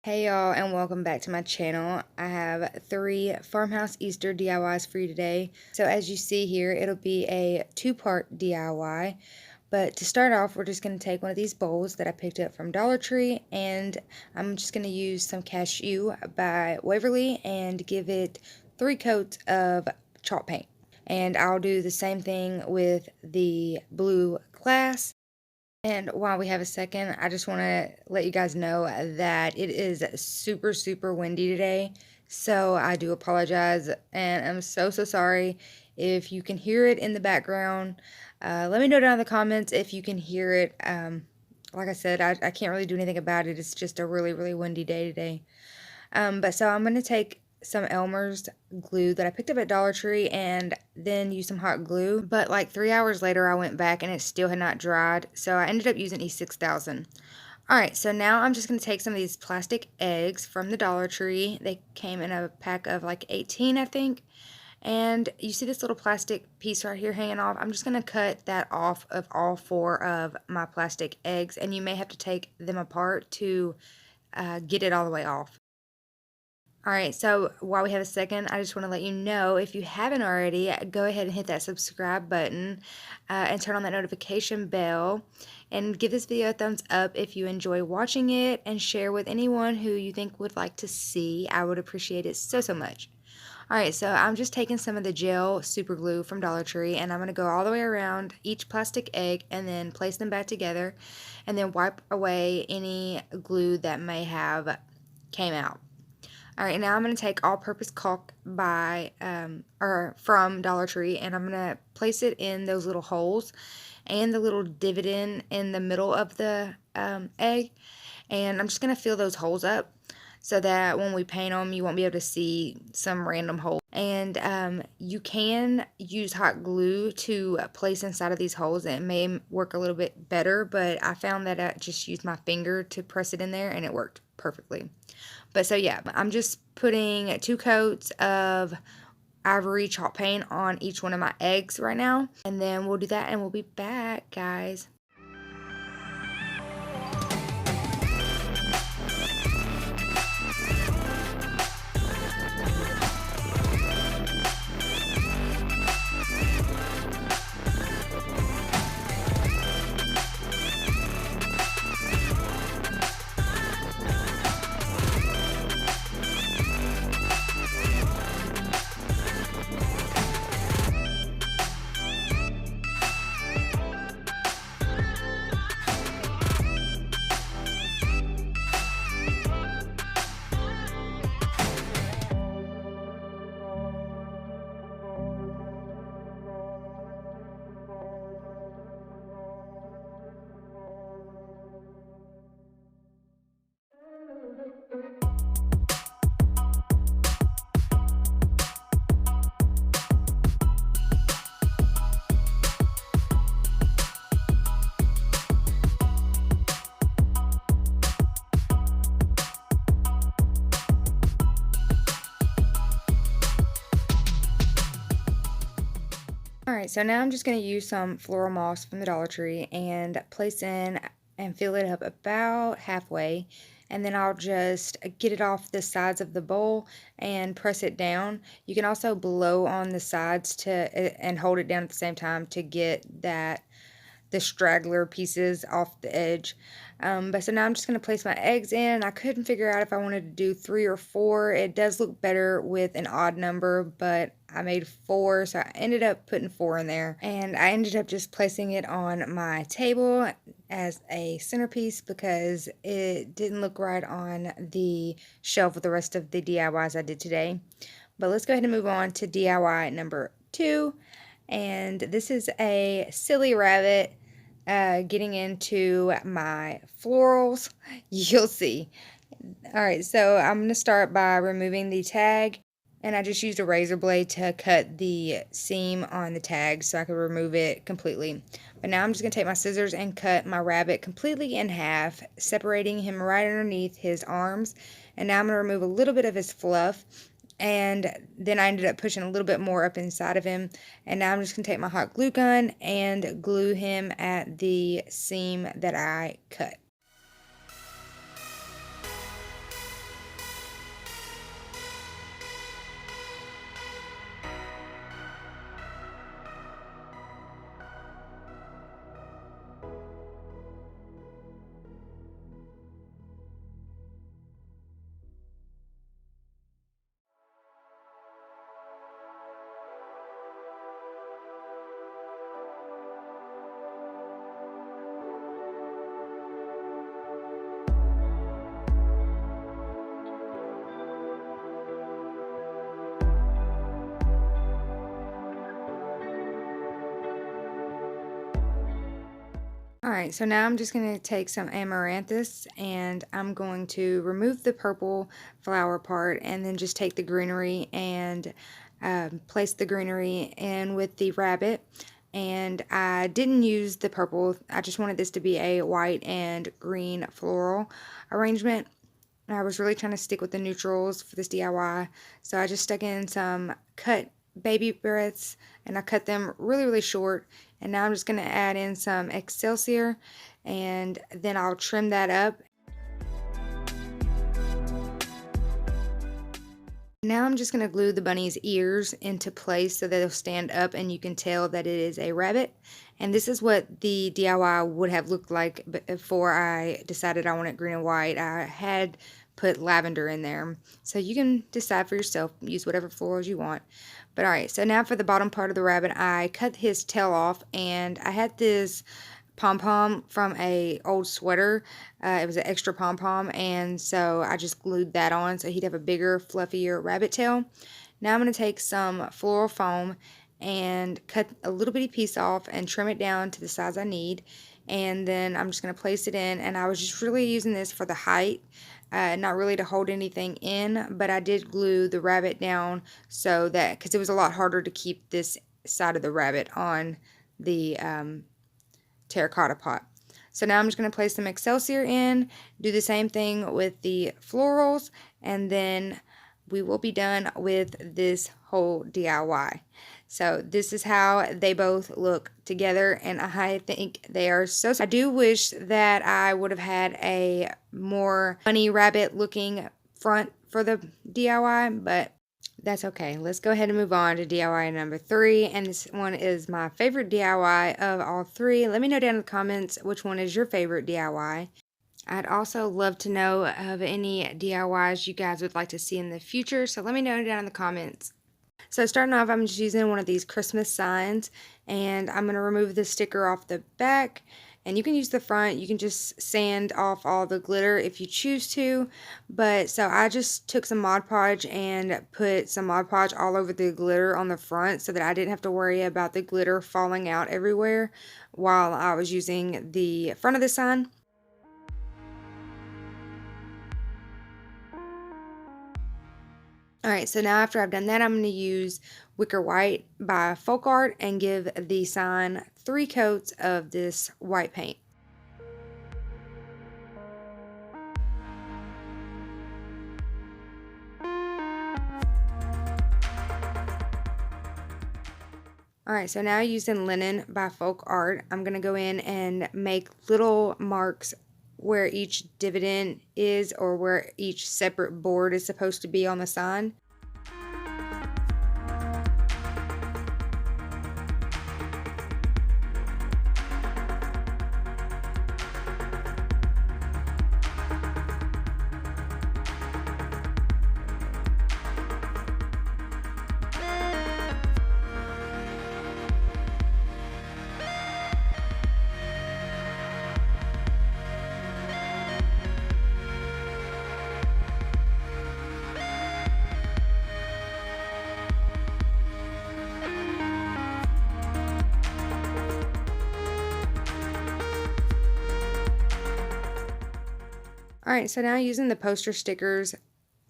Hey y'all, and welcome back to my channel. I have 3 farmhouse Easter DIYs for you today. So as you see here, it'll be a 2-part DIY. But to start off, we're just going to take one of these bowls that I picked up from Dollar Tree, and I'm just going to use some cashew by Waverly and give it 3 coats of chalk paint. And I'll do the same thing with the blue glass. And while we have a second, I just want to let you guys know that it is super, super windy today. So I do apologize, and I'm so, so sorry if you can hear it in the background. Let me know down in the comments if you can hear it. Like I said, I can't really do anything about it. It's just a really, really windy day today. But so I'm going to take some Elmer's glue that I picked up at Dollar Tree and then use some hot glue. But like 3 hours later, I went back and it still had not dried. So I ended up using E6000. Alright, so now I'm just going to take some of these plastic eggs from the Dollar Tree. They came in a pack of like 18, I think. And you see this little plastic piece right here hanging off. I'm just going to cut that off of all 4 of my plastic eggs. And you may have to take them apart to get it all the way off. Alright, so while we have a second, I just want to let you know, if you haven't already, go ahead and hit that subscribe button and turn on that notification bell, and give this video a thumbs up if you enjoy watching it, and share with anyone who you think would like to see. I would appreciate it so, so much. Alright, so I'm just taking some of the gel super glue from Dollar Tree, and I'm going to go all the way around each plastic egg and then place them back together, and then wipe away any glue that may have came out. Alright, now I'm going to take all-purpose caulk from Dollar Tree, and I'm going to place it in those little holes and the little divot in the middle of the egg, and I'm just going to fill those holes up so that when we paint them, you won't be able to see some random hole. And you can use hot glue to place inside of these holes. It may work a little bit better, but I found that I just used my finger to press it in there, and it worked perfectly. But so yeah, I'm just putting 2 coats of ivory chalk paint on each one of my eggs right now. And then we'll do that and we'll be back, guys. Alright, so now I'm just going to use some floral moss from the Dollar Tree and place in and fill it up about halfway. And then I'll just get it off the sides of the bowl and press it down. You can also blow on the sides and hold it down at the same time to get the straggler pieces off the edge. But so now I'm just going to place my eggs in. I couldn't figure out if I wanted to do 3 or 4. It does look better with an odd number, but I made 4, so I ended up putting 4 in there. And I ended up just placing it on my table as a centerpiece because it didn't look right on the shelf with the rest of the DIYs I did today. But let's go ahead and move on to DIY number 2. And this is a silly rabbit getting into my florals. You'll see. Alright, so I'm going to start by removing the tag, and I just used a razor blade to cut the seam on the tag so I could remove it completely. But now I'm just going to take my scissors and cut my rabbit completely in half, separating him right underneath his arms. And now I'm going to remove a little bit of his fluff. And then I ended up pushing a little bit more up inside of him. And now I'm just going to take my hot glue gun and glue him at the seam that I cut. Alright, so now I'm just going to take some amaranthus and I'm going to remove the purple flower part and then just take the greenery and place the greenery in with the rabbit. And I didn't use the purple, I just wanted this to be a white and green floral arrangement. I was really trying to stick with the neutrals for this DIY, so I just stuck in some cut baby breaths and I cut them really short, and now I'm just going to add in some Excelsior and then I'll trim that up. Now I'm just going to glue the bunny's ears into place so that they'll stand up and you can tell that it is a rabbit. And this is what the DIY would have looked like before I decided I wanted green and white. I had put lavender in there. So you can decide for yourself, use whatever florals you want. But alright, so now for the bottom part of the rabbit, I cut his tail off and I had this pom-pom from a old sweater. It was an extra pom-pom, and so I just glued that on so he'd have a bigger, fluffier rabbit tail. Now I'm going to take some floral foam and cut a little bitty piece off and trim it down to the size I need, and then I'm just going to place it in, and I was just really using this for the height, not really to hold anything in, but I did glue the rabbit down so that, because it was a lot harder to keep this side of the rabbit on the terracotta pot. So now I'm just going to place some Excelsior in, do the same thing with the florals, and then we will be done with this whole DIY. So this is how they both look together, and I think they are so. I do wish that I would have had a more bunny rabbit looking front for the DIY, but that's okay. Let's go ahead and move on to DIY number 3, and this one is my favorite DIY of all 3. Let me know down in the comments which one is your favorite DIY. I'd also love to know of any DIYs you guys would like to see in the future, so let me know down in the comments. So starting off, I'm just using one of these Christmas signs, and I'm going to remove the sticker off the back. And you can use the front, you can just sand off all the glitter if you choose to, but so I just took some Mod Podge and put some Mod Podge all over the glitter on the front so that I didn't have to worry about the glitter falling out everywhere while I was using the front of the sign. Alright, so now after I've done that, I'm going to use Wicker White by Folk Art and give the sign 3 coats of this white paint. Alright, so now using Linen by Folk Art, I'm going to go in and make little marks where each dividend is or where each separate board is supposed to be on the sign. Alright, so now using the poster stickers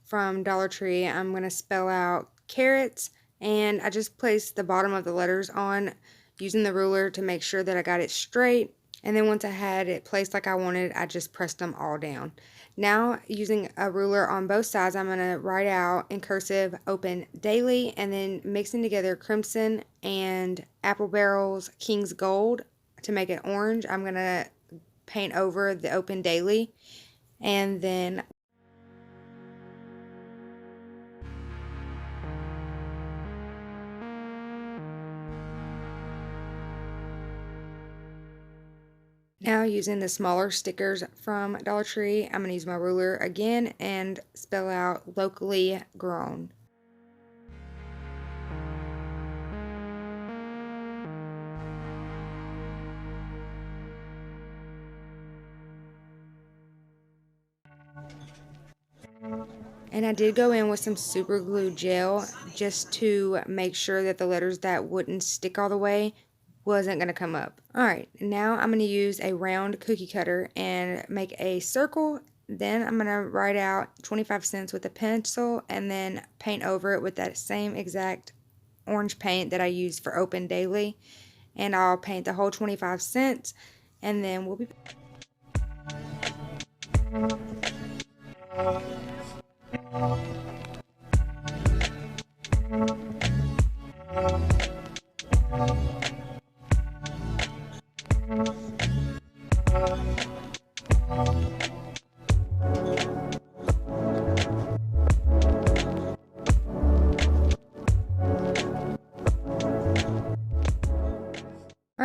from Dollar Tree, I'm going to spell out carrots, and I just placed the bottom of the letters on using the ruler to make sure that I got it straight, and then once I had it placed like I wanted, I just pressed them all down. Now using a ruler on both sides, I'm going to write out in cursive open daily, and then mixing together crimson and apple barrels King's Gold to make it orange. I'm going to paint over the open daily. And then now using the smaller stickers from Dollar Tree, I'm going to use my ruler again and spell out locally grown. And I did go in with some super glue gel just to make sure that the letters that wouldn't stick all the way wasn't going to come up. Alright, now I'm going to use a round cookie cutter and make a circle. Then I'm going to write out 25 cents with a pencil and then paint over it with that same exact orange paint that I use for Open Daily. And I'll paint the whole 25 cents and then we'll be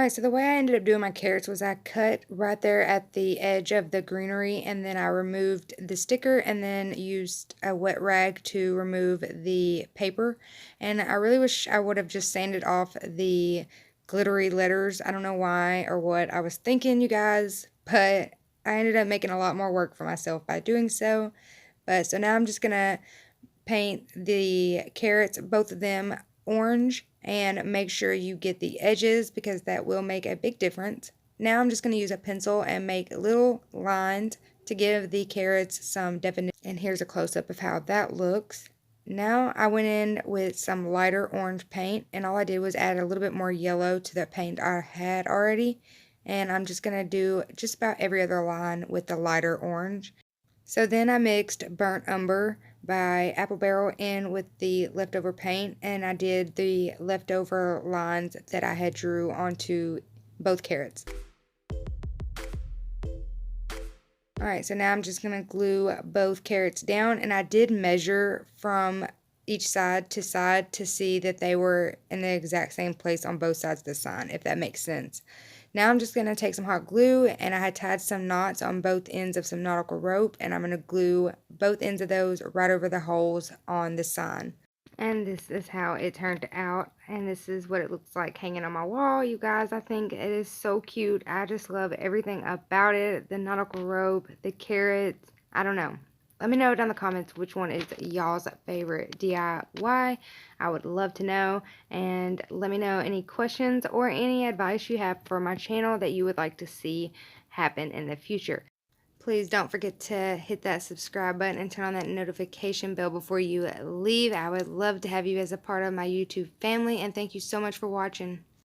Alright, so the way I ended up doing my carrots was I cut right there at the edge of the greenery and then I removed the sticker and then used a wet rag to remove the paper. And I really wish I would have just sanded off the glittery letters. I don't know why or what I was thinking, you guys, but I ended up making a lot more work for myself by doing so. But so now I'm just going to paint the carrots, both of them, orange, and make sure you get the edges because that will make a big difference. Now I'm just going to use a pencil and make little lines to give the carrots some definition. And here's a close-up of how that looks. Now I went in with some lighter orange paint and all I did was add a little bit more yellow to the paint I had already. And I'm just going to do just about every other line with the lighter orange. So then I mixed Burnt Umber by Apple Barrel in with the leftover paint, and I did the leftover lines that I had drew onto both carrots. Alright, so now I'm just going to glue both carrots down, and I did measure from each side to see that they were in the exact same place on both sides of the sign, if that makes sense. Now I'm just going to take some hot glue, and I had tied some knots on both ends of some nautical rope, and I'm going to glue both ends of those right over the holes on the sign. And this is how it turned out, and this is what it looks like hanging on my wall. You guys, I think it is so cute. I just love everything about it. The nautical rope, the carrots, I don't know. Let me know down in the comments which one is y'all's favorite DIY. I would love to know. And let me know any questions or any advice you have for my channel that you would like to see happen in the future. Please don't forget to hit that subscribe button and turn on that notification bell before you leave. I would love to have you as a part of my YouTube family. And thank you so much for watching.